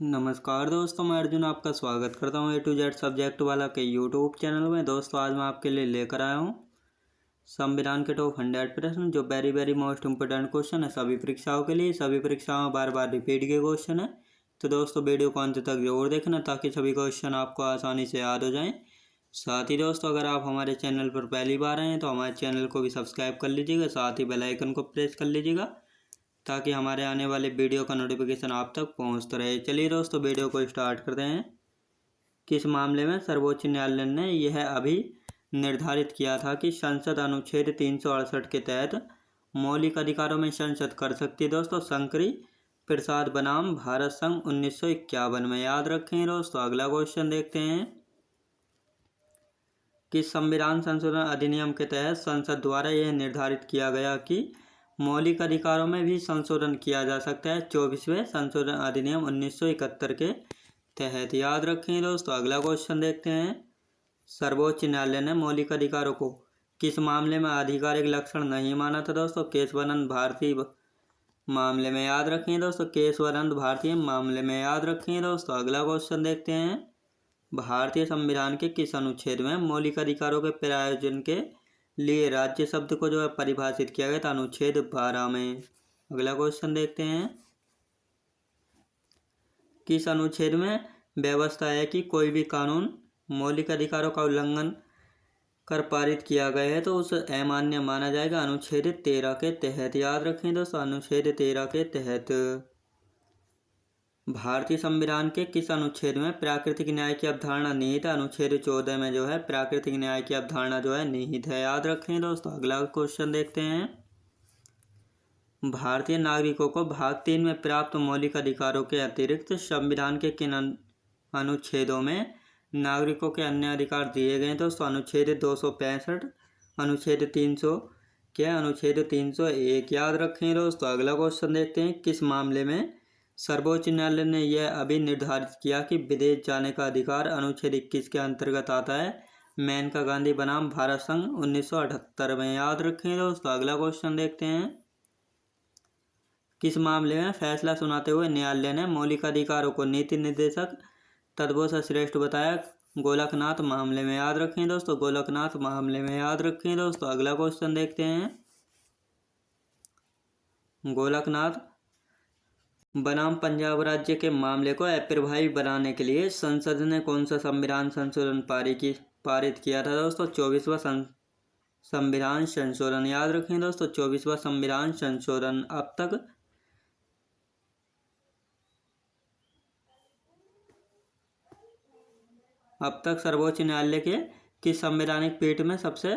नमस्कार दोस्तों, मैं अर्जुन आपका स्वागत करता हूँ A to Z सब्जेक्ट वाला के यूट्यूब चैनल में। दोस्तों आज मैं आपके लिए लेकर आया हूँ संविधान के टॉप 100 प्रश्न, जो वेरी मोस्ट इम्पोर्टेंट क्वेश्चन है सभी परीक्षाओं के लिए। सभी परीक्षाओं में बार बार रिपीट के क्वेश्चन है, तो दोस्तों वीडियो को अंत तक जरूर देखना ताकि सभी क्वेश्चन आपको आसानी से याद हो जाएँ। साथ ही दोस्तों अगर आप हमारे चैनल पर पहली बार आए हैं तो हमारे चैनल को भी सब्सक्राइब कर लीजिएगा, साथ ही बेल आइकन को प्रेस कर लीजिएगा ताकि हमारे आने वाले वीडियो का नोटिफिकेशन आप तक पहुंचता रहे। चलिए दोस्तों वीडियो को स्टार्ट करते हैं। किस मामले में सर्वोच्च न्यायालय ने यह अभी निर्धारित किया था कि संसद अनुच्छेद 368 के तहत मौलिक अधिकारों में संसद कर सकती है? दोस्तों शंकरी प्रसाद बनाम भारत संघ 1951 में। याद रखें दोस्तों। अगला क्वेश्चन देखते हैं। किस संविधान संशोधन अधिनियम के तहत संसद द्वारा यह निर्धारित किया गया कि मौलिक अधिकारों में भी संशोधन किया जा सकता है? 24वें संशोधन अधिनियम 1971 के तहत। याद रखें दोस्तों। अगला क्वेश्चन देखते हैं। सर्वोच्च न्यायालय ने मौलिक अधिकारों को किस मामले में आधिकारिक लक्षण नहीं माना था? दोस्तों केशवानंद भारती मामले में। याद रखें दोस्तों। केशवानंद भारती मामले में। याद रखें दोस्तों। अगला क्वेश्चन देखते हैं। भारतीय संविधान के किस अनुच्छेद में मौलिक अधिकारों के प्रायोजन के लिए राज्य शब्द को जो है परिभाषित किया गया था? अनुच्छेद 12 में। अगला क्वेश्चन देखते हैं। किस अनुच्छेद में व्यवस्था है कि कोई भी कानून मौलिक अधिकारों का उल्लंघन कर पारित किया गया है तो उसे अमान्य माना जाएगा? अनुच्छेद 13 के तहत। याद रखें दोस्तों। अनुच्छेद 13 के तहत। भारतीय संविधान के किस अनुच्छेद में प्राकृतिक न्याय की अवधारणा निहित है? अनुच्छेद 14 में जो है प्राकृतिक न्याय की अवधारणा जो है निहित है। याद रखें दोस्तों। अगला क्वेश्चन देखते हैं। भारतीय नागरिकों को भाग 3 में प्राप्त मौलिक अधिकारों के अतिरिक्त संविधान के किन अनुच्छेदों में नागरिकों के अन्य अधिकार दिए गए? दोस्तों अनुच्छेद 265, अनुच्छेद 300 क्या अनुच्छेद 301। याद रखें दोस्तों। अगला क्वेश्चन देखते हैं। किस मामले में सर्वोच्च न्यायालय ने यह अभी निर्धारित किया कि विदेश जाने का अधिकार अनुच्छेद 21 के अंतर्गत आता है? मेनका गांधी बनाम भारत संघ 1978 में। याद रखें दोस्तों। अगला क्वेश्चन देखते हैं। किस मामले में फैसला सुनाते हुए न्यायालय ने मौलिक अधिकारों को नीति निर्देशक तत्वों से श्रेष्ठ बताया? गोलकनाथ मामले में। याद रखें दोस्तों। गोलकनाथ मामले में। याद रखें दोस्तों। अगला क्वेश्चन देखते हैं। गोलकनाथ बनाम पंजाब राज्य के मामले को अप्रभावी बनाने के लिए संसद ने कौन सा संविधान संशोधन पारित किया था? दोस्तों 24वां संविधान संशोधन। याद रखें दोस्तों। 24वां संविधान संशोधन। अब तक सर्वोच्च न्यायालय के किस संवैधानिक पीठ में सबसे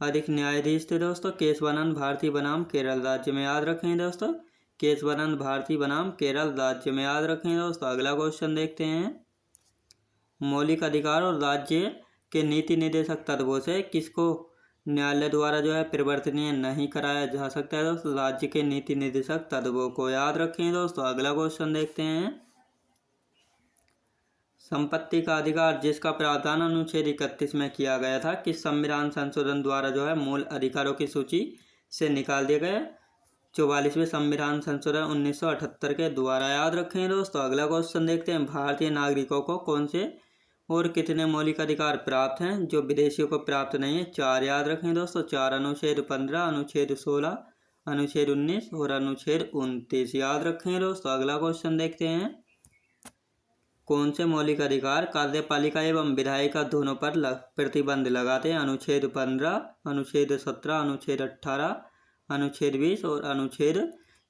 अधिक न्यायाधीश थे? दोस्तों केशवानंद भारती बनाम केरल राज्य में। याद रखें दोस्तों। केशवानंद भारती बनाम केरल राज्य में। याद रखें दोस्तों। अगला क्वेश्चन देखते हैं। मौलिक अधिकार और राज्य के नीति निर्देशक तत्वों से किसको न्यायालय द्वारा जो है परिवर्तनीय नहीं कराया जा सकता है? दोस्तों राज्य के नीति निर्देशक तत्वों को। याद रखें दोस्तों। अगला क्वेश्चन देखते हैं। संपत्ति का अधिकार जिसका प्रावधान अनुच्छेद 31 में किया गया था, किस संविधान संशोधन द्वारा जो है मूल अधिकारों की सूची से निकाल दिया गया? 44वें संविधान संशोधन 1978 के द्वारा। याद रखें दोस्तों। अगला क्वेश्चन देखते हैं। भारतीय नागरिकों को कौन से और कितने मौलिक अधिकार प्राप्त हैं जो विदेशियों को प्राप्त नहीं है? 4। याद रखें दोस्तों। 4। अनुच्छेद 15, अनुच्छेद 16, अनुच्छेद 19 और अनुच्छेद 29। याद रखें दोस्तों। अगला क्वेश्चन देखते हैं। कौन से मौलिक अधिकार कार्यपालिका एवं विधायिका दोनों पर प्रतिबंध लगाते हैं? अनुच्छेद 15, अनुच्छेद 17, अनुच्छेद 18, अनुच्छेद 20 और अनुच्छेद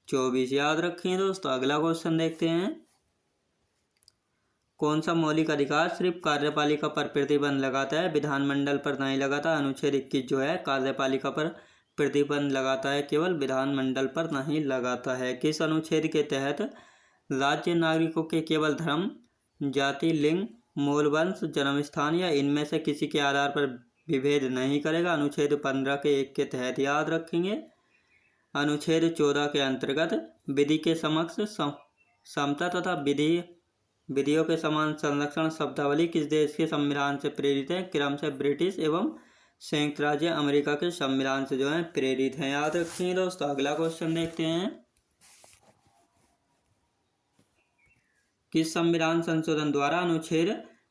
24। याद रखें दोस्तों। अगला क्वेश्चन देखते हैं। कौन सा मौलिक अधिकार सिर्फ कार्यपालिका पर प्रतिबंध लगाता है, विधानमंडल पर नहीं लगाता? अनुच्छेद 21 जो है कार्यपालिका पर प्रतिबंध लगाता है, केवल विधानमंडल पर नहीं लगाता है। किस अनुच्छेद के तहत राज्य नागरिकों के केवल धर्म, जाति, लिंग, मूल वंश, जन्म स्थान या इनमें से किसी के आधार पर विभेद नहीं करेगा? अनुच्छेद 15 के 1 के तहत। याद रखेंगे। अनुच्छेद 14 के अंतर्गत विधि के समक्ष समता तथा विधियों के समान संरक्षण शब्दावली किस देश के संविधान से प्रेरित है? क्रम से ब्रिटिश एवं संयुक्त राज्य अमेरिका के संविधान से जो है प्रेरित है। याद रखें दोस्तों। अगला क्वेश्चन देखते हैं। किस संविधान संशोधन द्वारा अनुच्छेद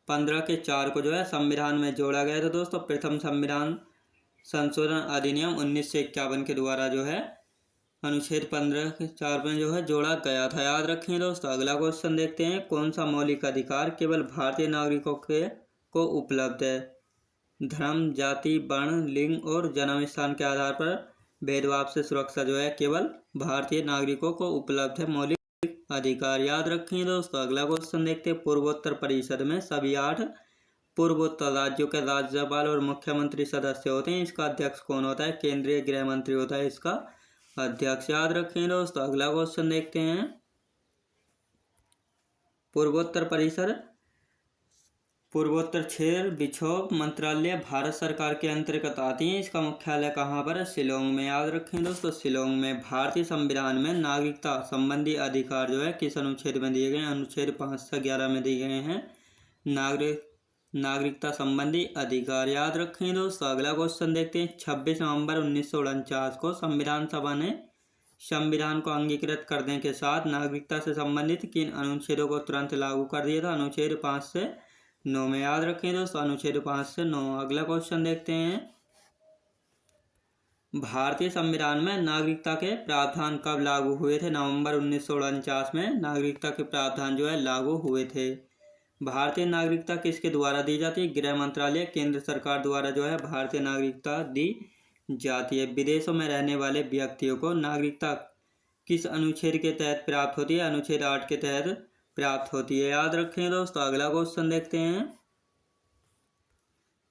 15 के 4 को जो है संविधान में जोड़ा गया था दोस्तों? प्रथम संविधान संशोधन अधिनियम 1951 के द्वारा जो है अनुच्छेद 15 के 4 में जो है जोड़ा गया था। याद रखें दोस्तों। अगला क्वेश्चन देखते हैं, कौन सा मौलिक अधिकार केवल भारतीय नागरिकों को उपलब्ध है? धर्म, जाति, वर्ण, लिंग और जन्म स्थान के आधार पर भेदभाव से सुरक्षा जो है केवल भारतीय नागरिकों को उपलब्ध है मौलिक अधिकार। याद रखें दोस्तों। अगला क्वेश्चन देखते हैं, पूर्वोत्तर परिषद में सभी 8 पूर्वोत्तर राज्यों के राज्यपाल और मुख्यमंत्री सदस्य होते हैं। इसका अध्यक्ष कौन होता है? केंद्रीय गृह मंत्री होता है इसका अध्यक्ष। याद रखें दोस्तों। अगला क्वेश्चन देखते हैं, पूर्वोत्तर परिषद पूर्वोत्तर क्षेत्र विक्षोभ मंत्रालय भारत सरकार के अंतर्गत आती है। इसका मुख्यालय कहाँ पर है? शिलोंग में। याद रखें दोस्तों, शिलोंग में। भारतीय संविधान में नागरिकता संबंधी अधिकार जो है किस अनुच्छेद में दिए गए हैं? अनुच्छेद 5 से 11 में दिए गए हैं नागरिकता संबंधी अधिकार। याद रखें दोस्तों। अगला क्वेश्चन देखते हैं, 26 नवंबर 1949 को संविधान सभा ने संविधान को अंगीकृत करने के साथ नागरिकता से संबंधित किन अनुच्छेदों को तुरंत लागू कर दिया था? अनुच्छेद 5 से 9 में। याद रखें दोस्तों, अनुच्छेद 5 से 9। अगला क्वेश्चन देखते हैं, भारतीय संविधान में नागरिकता के प्रावधान कब लागू हुए थे? नवंबर 1949 में नागरिकता के प्रावधान जो है लागू हुए थे। भारतीय नागरिकता किसके द्वारा दी जाती है? गृह मंत्रालय, केंद्र सरकार द्वारा जो है भारतीय नागरिकता दी जाती है। विदेशों में रहने वाले व्यक्तियों को नागरिकता किस अनुच्छेद के तहत प्राप्त होती है? अनुच्छेद 8 के तहत प्राप्त होती है। याद रखें दोस्तों। अगला क्वेश्चन देखते हैं,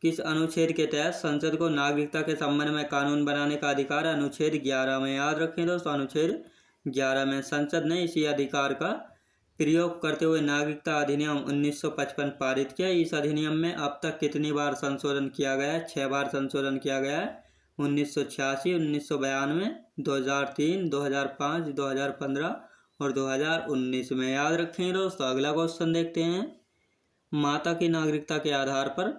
किस अनुच्छेद के तहत संसद को नागरिकता के संबंध में कानून बनाने का अधिकार? अनुच्छेद 11 में। याद रखें दोस्तों, अनुच्छेद 11 में। संसद ने इसी अधिकार का प्रयोग करते हुए नागरिकता अधिनियम 1955 पारित किया। इस अधिनियम में अब तक कितनी बार संशोधन किया गया है? 6 बार संशोधन किया गया है। 1986, 1992, 2003, 2005, 2015 और 2019 में। याद रखें दोस्तों। अगला क्वेश्चन देखते हैं, माता की नागरिकता के आधार पर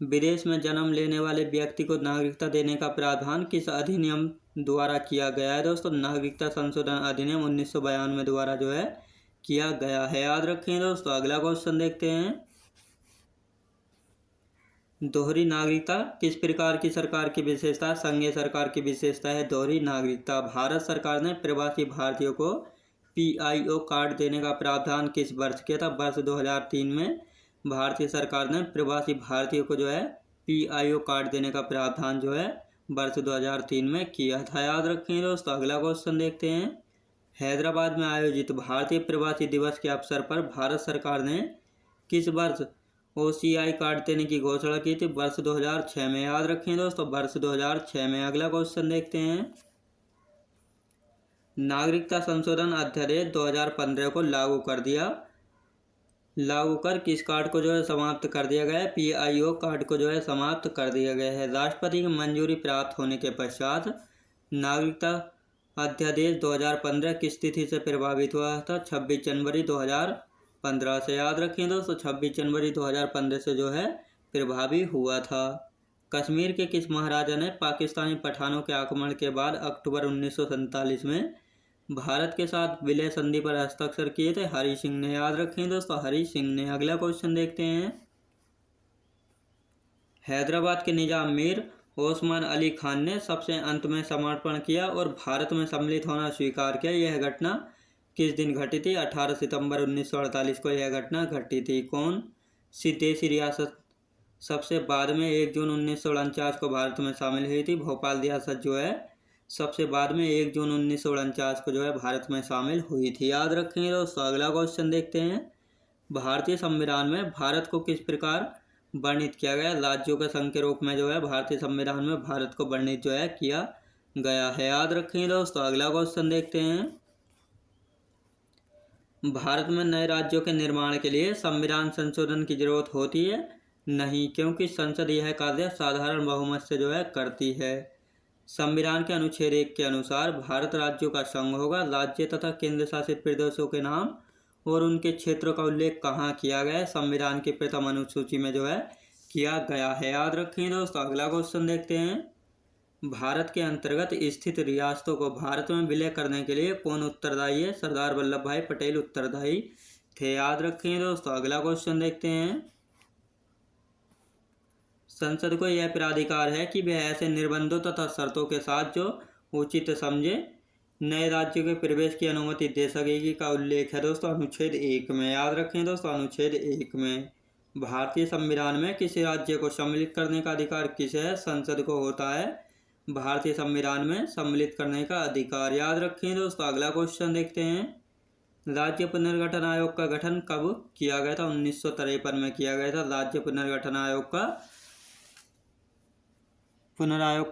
विदेश में जन्म लेने वाले व्यक्ति को नागरिकता देने का प्रावधान किस अधिनियम द्वारा किया गया है? दोस्तों, नागरिकता संशोधन अधिनियम 1992 द्वारा जो है किया गया है। याद रखें दोस्तों। अगला क्वेश्चन देखते हैं, दोहरी नागरिकता किस प्रकार की सरकार की विशेषता? संघीय सरकार की विशेषता है दोहरी नागरिकता। भारत सरकार ने प्रवासी भारतीयों को PIO कार्ड देने का प्रावधान किस वर्ष किया था? वर्ष 2003 में भारतीय सरकार ने प्रवासी भारतीयों को जो है PIO कार्ड देने का प्रावधान जो है वर्ष 2003 में किया था। याद रखें दोस्तों। अगला क्वेश्चन देखते हैं, हैदराबाद में आयोजित भारतीय प्रवासी दिवस के अवसर पर भारत सरकार ने किस वर्ष OCI कार्ड देने की घोषणा की थी? वर्ष 2006 में। याद रखें दोस्तों, वर्ष 2006 में। अगला क्वेश्चन देखते हैं, नागरिकता संशोधन अध्यादेश 2015 को लागू कर किस कार्ड को जो है समाप्त कर दिया गया है? PIO कार्ड को जो है समाप्त कर दिया गया है। राष्ट्रपति की मंजूरी प्राप्त होने के पश्चात नागरिकता अध्यादेश 2015 किस तिथि से प्रभावित हुआ था? 26 जनवरी 2015 से। याद रखें दोस्तों, 26 जनवरी 2015 से जो है प्रभावी हुआ था। कश्मीर के किस महाराजा ने पाकिस्तानी पठानों के आक्रमण के बाद अक्टूबर 1947 में भारत के साथ विलय संधि पर हस्ताक्षर किए थे? हरि सिंह ने। याद रखें दोस्तों, हरि सिंह ने। अगला क्वेश्चन देखते हैं, हैदराबाद के निजाम मीर ओस्मान अली खान ने सबसे अंत में समर्पण किया और भारत में सम्मिलित होना स्वीकार किया। यह घटना किस दिन घटी थी? 18 सितंबर 1948 को यह घटना घटी थी। कौन सी देशी रियासत सबसे बाद में 1 जून 1949 को भारत में शामिल हुई थी? भोपाल रियासत जो है सबसे बाद में 1 जून 1949 को जो है भारत में शामिल हुई थी। याद रखेंगे दोस्तों। अगला क्वेश्चन देखते हैं, भारतीय संविधान में भारत को किस प्रकार वर्णित किया गया? राज्यों के संघ के रूप में जो है भारतीय संविधान में भारत को वर्णित जो है किया गया है। याद रखेंगे दोस्तों। अगला क्वेश्चन देखते हैं, भारत में नए राज्यों के निर्माण के लिए संविधान संशोधन की जरूरत होती है? नहीं, क्योंकि संसद यह कार्य साधारण बहुमत से जो है करती है। संविधान के अनुच्छेद 1 के अनुसार भारत राज्यों का संघ होगा। राज्य तथा केंद्र शासित प्रदेशों के नाम और उनके क्षेत्रों का उल्लेख कहाँ किया गया है? संविधान की प्रथम अनुसूची में जो है किया गया है। याद रखें दोस्तों। अगला क्वेश्चन देखते हैं, भारत के अंतर्गत स्थित रियासतों को भारत में विलय करने के लिए कौन उत्तरदायी है? सरदार वल्लभ भाई पटेल उत्तरदायी थे, याद रखेंगे दोस्तों। अगला क्वेश्चन देखते हैं। संसद को यह प्राधिकार है कि वह ऐसे निर्बंधों तथा शर्तों के साथ जो उचित समझे नए राज्यों के प्रवेश की अनुमति दे सकेगी का उल्लेख है दोस्तों अनुच्छेद 1 में। याद रखें दोस्तों, अनुच्छेद 1 में। भारतीय संविधान में किसी राज्य को सम्मिलित करने का अधिकार किसे है? संसद को होता है भारतीय संविधान में सम्मिलित करने का अधिकार। याद रखें दोस्तों। अगला क्वेश्चन देखते हैं। राज्य पुनर्गठन आयोग का गठन कब किया गया था? 1953 में किया गया था राज्य पुनर्गठन आयोग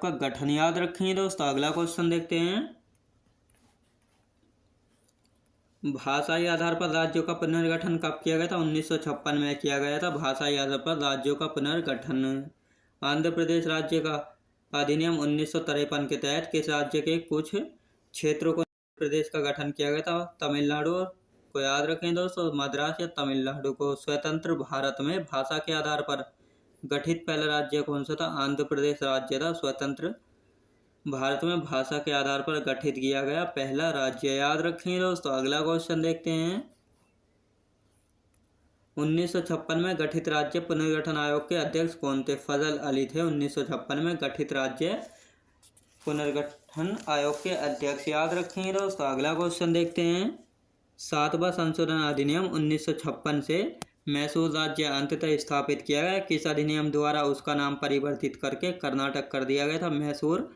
का गठन। याद रखेंगे दोस्तों। अगला क्वेश्चन देखते हैं। भाषाई आधार पर राज्यों का पुनर्गठन कब किया गया था? 1956 में किया गया था भाषाई आधार पर राज्यों का पुनर्गठन। आंध्र प्रदेश राज्य का अधिनियम 1953 के तहत किस राज्य के कुछ क्षेत्रों को प्रदेश का गठन किया गया था? तमिलनाडु को। याद रखें दोस्तों, मद्रास या तमिलनाडु को। स्वतंत्र भारत में भाषा के आधार पर गठित पहला राज्य कौन सा था? आंध्र प्रदेश राज्य था स्वतंत्र भारत में भाषा के आधार पर गठित किया गया पहला राज्य। याद रखें दोस्तों। अगला क्वेश्चन देखते हैं। 1956 में गठित राज्य पुनर्गठन आयोग के अध्यक्ष कौन थे? फजल अली थे 1956 में गठित राज्य पुनर्गठन आयोग के अध्यक्ष। याद रखेंगे दोस्तों। अगला क्वेश्चन देखते हैं। 7वां संशोधन अधिनियम 1956 से मैसूर राज्य अंततः स्थापित किया गया। किस अधिनियम द्वारा उसका नाम परिवर्तित करके कर्नाटक कर दिया गया था? मैसूर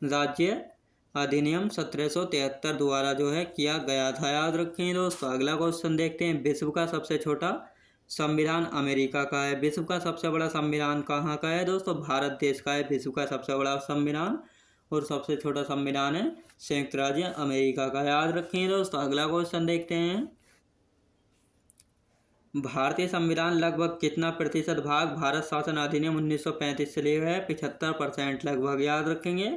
राज्य अधिनियम 1773 द्वारा जो है किया गया था। याद रखें दोस्तों। अगला क्वेश्चन देखते हैं। विश्व का सबसे छोटा संविधान अमेरिका का है। विश्व का सबसे बड़ा संविधान कहाँ का है दोस्तों? भारत देश का है विश्व का सबसे बड़ा संविधान, और सबसे छोटा संविधान है संयुक्त राज्य अमेरिका का। याद रखें दोस्तों। अगला क्वेश्चन देखते हैं। भारतीय संविधान लगभग कितना प्रतिशत भाग भारत शासन अधिनियम 1935 से लिया गया है? 75% लगभग। याद रखेंगे।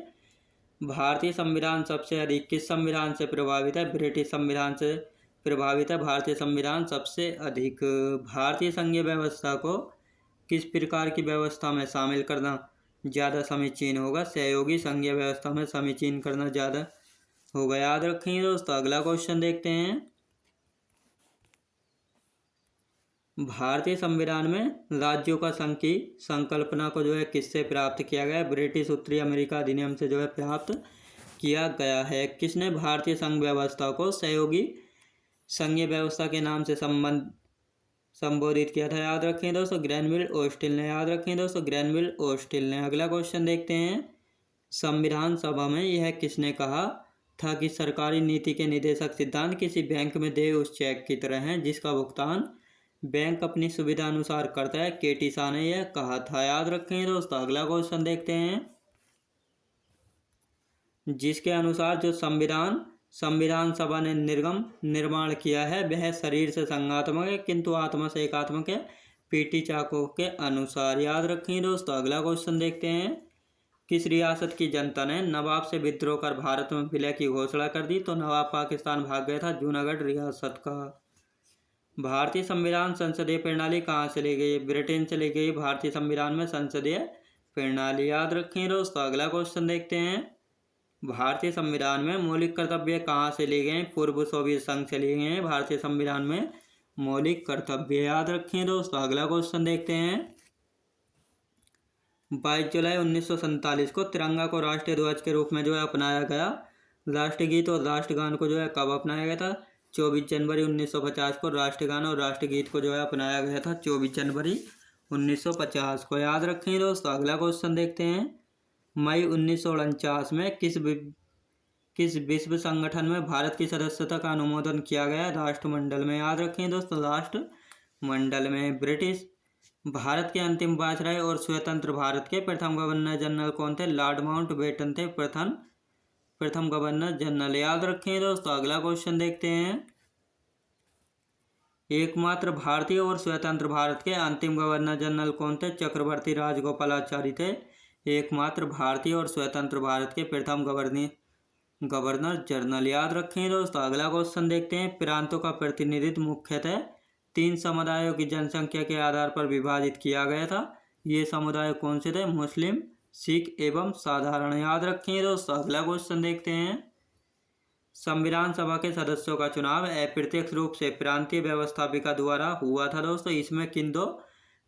भारतीय संविधान सबसे अधिक किस संविधान से प्रभावित है? ब्रिटिश संविधान से प्रभावित है भारतीय संविधान सबसे अधिक। भारतीय संघीय व्यवस्था को किस प्रकार की व्यवस्था में शामिल करना ज़्यादा समीचीन होगा? सहयोगी संघीय व्यवस्था में समीचीन करना ज़्यादा होगा। याद रखेंगे दोस्तों। अगला क्वेश्चन देखते हैं। भारतीय संविधान में राज्यों का संघ की संकल्पना को जो है किससे प्राप्त किया गया? ब्रिटिश उत्तरी अमेरिका अधिनियम से जो है प्राप्त किया गया है। किसने भारतीय संघ व्यवस्था को सहयोगी संघीय व्यवस्था के नाम से संबोधित किया था? याद रखें दोस्तों, ग्रैनविल ओस्टिल ने। याद रखें दोस्तों, ग्रैनविल ओस्टिल ने। अगला क्वेश्चन देखते हैं। संविधान सभा में यह किसने कहा था कि सरकारी नीति के निदेशक सिद्धांत किसी बैंक में देय उस चेक की तरह हैं जिसका भुगतान बैंक अपनी सुविधा अनुसार करता है? केटी शाह ने यह कहा था। याद रखें दोस्तों। अगला क्वेश्चन देखते हैं। जिसके अनुसार जो संविधान सभा ने निर्माण किया है वह शरीर से संघात्मक है किंतु आत्मा से एकात्मक है, पीटी चाको के अनुसार। याद रखें दोस्तों। अगला क्वेश्चन देखते हैं। किस रियासत की जनता ने नवाब से विद्रोह कर भारत में विलय की घोषणा कर दी? तो नवाब पाकिस्तान भाग गया था, जूनागढ़ रियासत का। भारतीय संविधान संसदीय प्रणाली कहाँ से ली गई? ब्रिटेन से ली गई भारतीय संविधान में संसदीय प्रणाली। याद रखें दोस्तों। अगला क्वेश्चन देखते हैं। भारतीय संविधान में मौलिक कर्तव्य कहाँ से लिए गए? पूर्व सोवियत संघ से लिए गए हैं भारतीय संविधान में मौलिक कर्तव्य। याद रखें दोस्तों। अगला क्वेश्चन देखते हैं। 22 जुलाई 1947 को तिरंगा को राष्ट्रीय ध्वज के रूप में जो है अपनाया गया। राष्ट्रगीत और राष्ट्रगान को जो है कब अपनाया गया था? 24 जनवरी 1950 को राष्ट्रगान और राष्ट्रगीत को जो है अपनाया गया था 24 जनवरी 1950 को। याद रखें दोस्तों। अगला क्वेश्चन देखते हैं। मई 1949 में किस विश्व संगठन में भारत की सदस्यता का अनुमोदन किया गया? राष्ट्रमंडल में। याद रखें दोस्तों, राष्ट्रमंडल में। ब्रिटिश भारत के अंतिम वायसराय और स्वतंत्र भारत के प्रथम गवर्नर जनरल कौन थे? लॉर्ड माउंटबेटन थे प्रथम गवर्नर जनरल। याद रखें दोस्तों। अगला क्वेश्चन देखते हैं। एकमात्र भारतीय और स्वतंत्र भारत के अंतिम गवर्नर जनरल कौन थे? चक्रवर्ती राजगोपालाचारी थे एकमात्र भारतीय और स्वतंत्र भारत के प्रथम गवर्नर जनरल। याद रखें दोस्तों। अगला क्वेश्चन देखते हैं। प्रांतों का प्रतिनिधित्व मुख्यतः 3 समुदायों की जनसंख्या के आधार पर विभाजित किया गया था। ये समुदाय कौन से थे? मुस्लिम, सिख एवं साधारण। याद रखें दोस्तों। अगला क्वेश्चन देखते हैं। संविधान सभा के सदस्यों का चुनाव अप्रत्यक्ष रूप से प्रांतीय व्यवस्थापिका द्वारा हुआ था दोस्तों। इसमें किन दो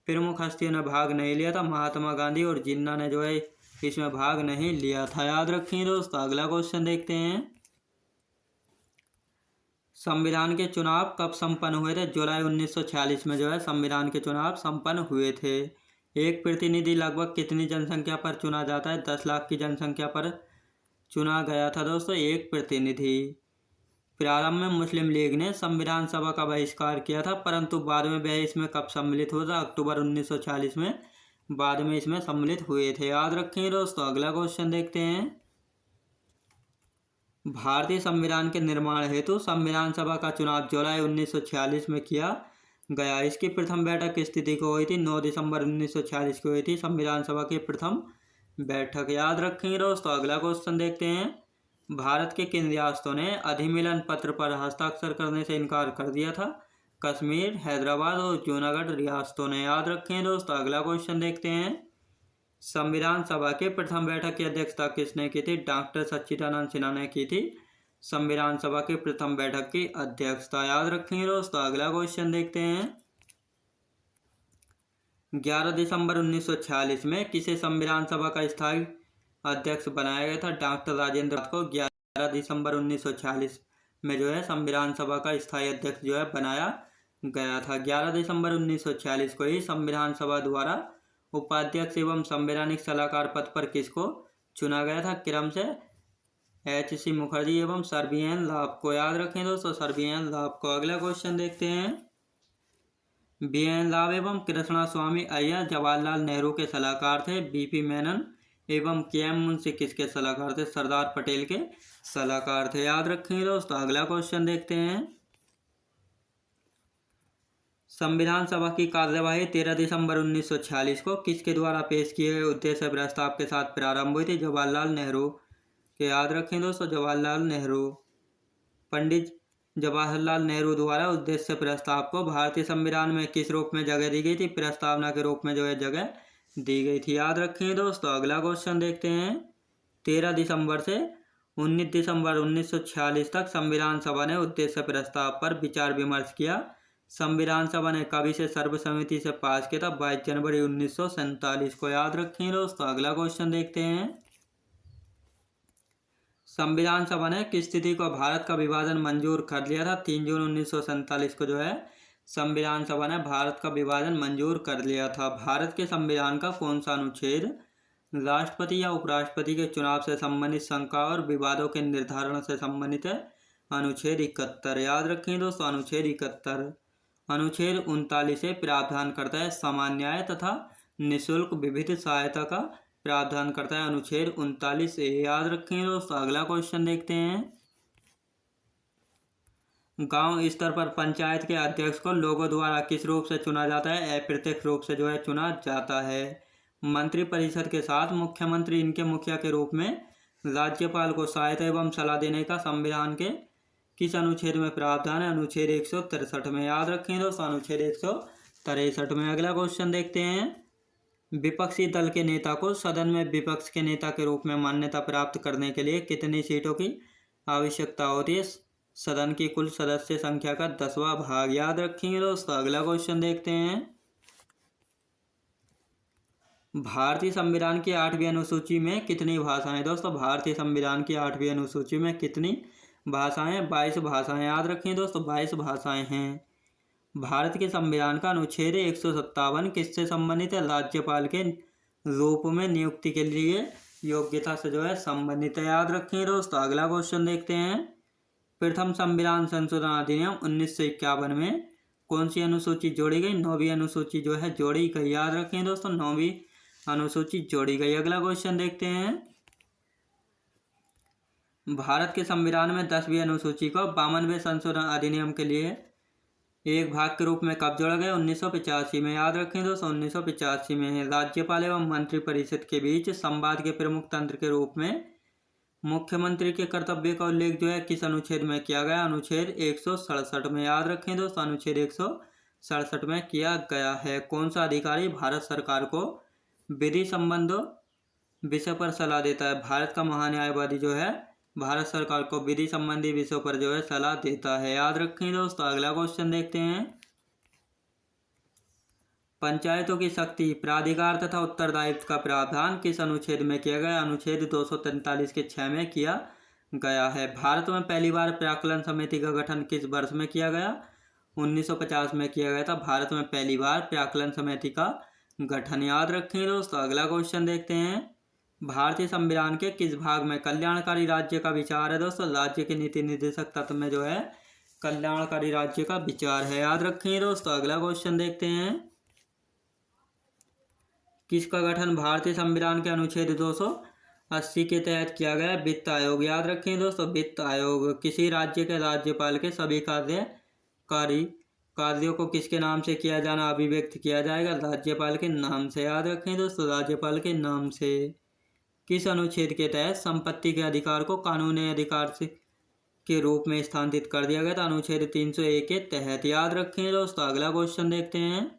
प्रमुख हस्तियों ने भाग नहीं लिया था, महात्मा गांधी और जिन्ना ने जो है इसमें भाग नहीं लिया था, याद रखिए दोस्तों। अगला क्वेश्चन देखते हैं, संविधान के चुनाव कब संपन्न हुए थे? जुलाई 1946 में जो है संविधान के चुनाव संपन्न हुए थे। एक प्रतिनिधि लगभग कितनी जनसंख्या पर चुना जाता है? 10 लाख की जनसंख्या पर चुना गया था दोस्तों एक प्रतिनिधि। प्रारंभ में मुस्लिम लीग ने संविधान सभा का बहिष्कार किया था, परंतु बाद में वह इसमें कब सम्मिलित हुआ था? अक्टूबर 1940 में बाद में इसमें सम्मिलित हुए थे, याद रखें दोस्तों। अगला क्वेश्चन देखते हैं, भारतीय संविधान के निर्माण हेतु संविधान सभा का चुनाव जुलाई 1946 में किया गया। इसकी प्रथम बैठक किस तिथि को हुई थी? 9 दिसंबर 1946 को हुई थी संविधान सभा की प्रथम बैठक, याद रखेंगे दोस्तों। अगला क्वेश्चन देखते हैं, भारत के किन रियासतों ने अधिमिलन पत्र पर हस्ताक्षर करने से इनकार कर दिया था? कश्मीर, हैदराबाद और जूनागढ़ रियासतों ने, याद रखें दोस्तों। अगला क्वेश्चन देखते हैं, संविधान सभा के प्रथम बैठक की अध्यक्षता किसने की थी? डॉक्टर सच्चिदानंद सिन्हा ने की थी संविधान सभा की प्रथम बैठक की अध्यक्षता, याद रखेंगे दोस्तों। अगला क्वेश्चन देखते हैं, 11 दिसंबर 1946 में किसे संविधान सभा का स्थायी अध्यक्ष बनाया गया था? डॉक्टर राजेंद्र को 11 दिसंबर 1946 में जो है संविधान सभा का स्थायी अध्यक्ष जो है बनाया गया था। 11 दिसंबर 1946 को ही संविधान सभा द्वारा उपाध्यक्ष एवं संवैधानिक सलाहकार पद पर किसको चुना गया था? क्रम से H.C. मुखर्जी एवं सर बी.एन. लाभ को, याद रखें दोस्तों, सर बी.एन. लाभ को। अगला क्वेश्चन देखते हैं, बी.एन. लाभ एवं कृष्णा स्वामी अय्यर जवाहरलाल नेहरू के सलाहकार थे। बी.पी. मेनन एवं के.एम. मुंशी किसके सलाहकार थे? सरदार पटेल के सलाहकार थे, याद रखेंगे दोस्तों। अगला क्वेश्चन देखते हैं, संविधान सभा की कार्यवाही 13 दिसंबर 1946 को किसके द्वारा पेश किए गए उद्देश्य प्रस्ताव के साथ प्रारंभ हुई थी? जवाहरलाल नेहरू के, याद रखें दोस्तों, जवाहरलाल नेहरू। पंडित जवाहरलाल नेहरू द्वारा उद्देश्य प्रस्ताव को भारतीय संविधान में किस रूप में जगह दी गई थी? प्रस्तावना के रूप में जो है जगह दी गई थी, याद रखें दोस्तों। अगला क्वेश्चन देखते हैं, 13 दिसंबर से 19 दिसंबर 1946 तक संविधान सभा ने उद्देश्य प्रस्ताव पर विचार विमर्श किया। संविधान सभा ने कब इसे सर्वसम्मति से पास किया था? 22 जनवरी 1947 को, याद रखें दोस्तों। अगला क्वेश्चन देखते हैं, संविधान सभा ने किस तिथि को भारत का विभाजन मंजूर कर लिया था? 3 जून 1947 को जो है संविधान सभा ने भारत का विभाजन मंजूर कर लिया था। भारत के संविधान का कौन सा अनुच्छेद राष्ट्रपति या उपराष्ट्रपति के चुनाव से संबंधित शंका और विवादों के निर्धारण से संबंधित है? अनुच्छेद 71, याद रखें दोस्तों, अनुच्छेद 71। अनुच्छेद 39 से प्रावधान करता है समान न्याय तथा निःशुल्क विविध सहायता का प्रावधान करता है अनुच्छेद 39 ए, याद रखें दोस्तों। अगला क्वेश्चन देखते हैं, गांव स्तर पर पंचायत के अध्यक्ष को लोगों द्वारा किस रूप से चुना जाता है? अप्रत्यक्ष रूप से जो है चुना जाता है। मंत्रिपरिषद के साथ मुख्यमंत्री इनके मुखिया के रूप में राज्यपाल को सहायता एवं सलाह देने का संविधान के किस अनुच्छेद में प्रावधान है? अनुच्छेद 163 में, याद रखें दोस्तों, अनुच्छेद 163 में। अगला क्वेश्चन देखते हैं, विपक्षी दल के नेता को सदन में विपक्ष के नेता के रूप में मान्यता प्राप्त करने के लिए कितनी सीटों की आवश्यकता होती है? सदन की कुल सदस्य संख्या का 10वां भाग, याद रखेंगे दोस्तों। अगला क्वेश्चन देखते हैं, भारतीय संविधान की 8वीं अनुसूची में कितनी भाषाएं? दोस्तों, भारतीय संविधान की 8वीं अनुसूची में कितनी भाषाएं? 22 भाषाएं, याद रखें दोस्तों, 22 भाषाएं हैं। भारत के संविधान का अनुच्छेद 157 किससे संबंधित है? राज्यपाल के रूप में नियुक्ति के लिए योग्यता से जो है संबंधित है, याद रखें दोस्तों। अगला क्वेश्चन देखते हैं, प्रथम संविधान संशोधन अधिनियम 1951 में कौन सी अनुसूची जोड़ी गई? 9वीं अनुसूची जो है जोड़ी गई, याद रखें दोस्तों, 9वीं अनुसूची जोड़ी गई। अगला क्वेश्चन देखते हैं, भारत के संविधान में 10वीं अनुसूची को 52वें संशोधन अधिनियम के लिए एक भाग के रूप में कब जोड़ा गया? 1985 में, याद रखें दोस्तों, 1985 में। राज्यपाल एवं मंत्रिपरिषद के बीच संवाद के प्रमुख तंत्र के रूप में मुख्यमंत्री के कर्तव्य का उल्लेख जो है किस अनुच्छेद में किया गया? अनुच्छेद 167 में, याद रखें दोस्तों, अनुच्छेद 167 में किया गया है। कौन सा अधिकारी भारत सरकार को विधि संबंधों विषय पर सलाह देता है? भारत का महान्यायवादी जो है भारत सरकार को विधि संबंधी विषयों पर जो है सलाह देता है। याद रखें दोस्तों। अगला क्वेश्चन देखते हैं। पंचायतों की शक्ति, प्राधिकार तथा उत्तरदायित्व का प्रावधान किस अनुच्छेद में किया गया? अनुच्छेद 243 के 6 में किया गया है। भारत में पहली बार प्राक्कलन समिति का गठन किस वर्ष में किया गया? 1950 में किया गया था। भारत में पहली बार प्राक्कलन समिति का गठन। याद रखें दोस्तों। अगला क्वेश्चन देखते हैं। भारतीय संविधान के किस भाग में कल्याणकारी राज्य का विचार है? दोस्तों राज्य के नीति निर्देशक तत्व में जो है कल्याणकारी राज्य का विचार है। याद रखें दोस्तों। अगला क्वेश्चन देखते हैं। किसका गठन भारतीय संविधान के अनुच्छेद 280 के तहत किया गया? वित्त आयोग। याद रखें दोस्तों। वित्त आयोग किसी राज्य के राज्यपाल के सभी कार्यों को किसके नाम से किया जाना अभिव्यक्त किया जाएगा? राज्यपाल के नाम से। याद रखें दोस्तों। राज्यपाल के नाम से। किस अनुच्छेद के तहत संपत्ति के अधिकार को कानूनी अधिकार के रूप में स्थानांतरित कर दिया गया था? अनुच्छेद 301 के तहत। याद रखें दोस्तों। अगला क्वेश्चन देखते हैं।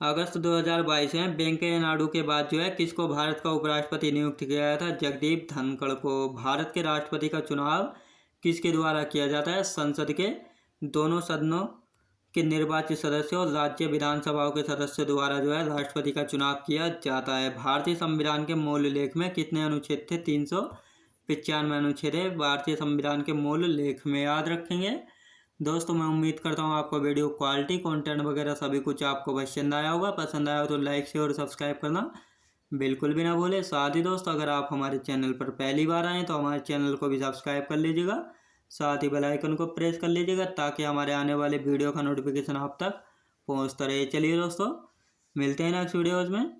अगस्त 2022 में वेंकैया नायडू के बाद जो है किसको भारत का उपराष्ट्रपति नियुक्त किया गया था? जगदीप धनखड़ को। भारत के राष्ट्रपति का चुनाव किसके द्वारा किया जाता है? संसद के दोनों सदनों के निर्वाचित सदस्यों और राज्य विधानसभाओं के सदस्यों द्वारा जो है राष्ट्रपति का चुनाव किया जाता है। भारतीय संविधान के मूल लेख में कितने अनुच्छेद थे? 395 अनुच्छेद है भारतीय संविधान के मूल लेख में। याद रखेंगे दोस्तों। मैं उम्मीद करता हूँ आपको वीडियो क्वालिटी कंटेंट वगैरह सभी कुछ आपको पसंद आया होगा। पसंद आया हो तो लाइक शेयर और सब्सक्राइब करना बिल्कुल भी ना भूलें। साथ ही दोस्तों अगर आप हमारे चैनल पर पहली बार आएँ तो हमारे चैनल को भी सब्सक्राइब कर लीजिएगा। साथ ही बेल आइकन को प्रेस कर लीजिएगा ताकि हमारे आने वाले वीडियो का नोटिफिकेशन आप तक पहुंचता रहे। चलिए दोस्तों मिलते हैं नेक्स्ट वीडियोज़ में।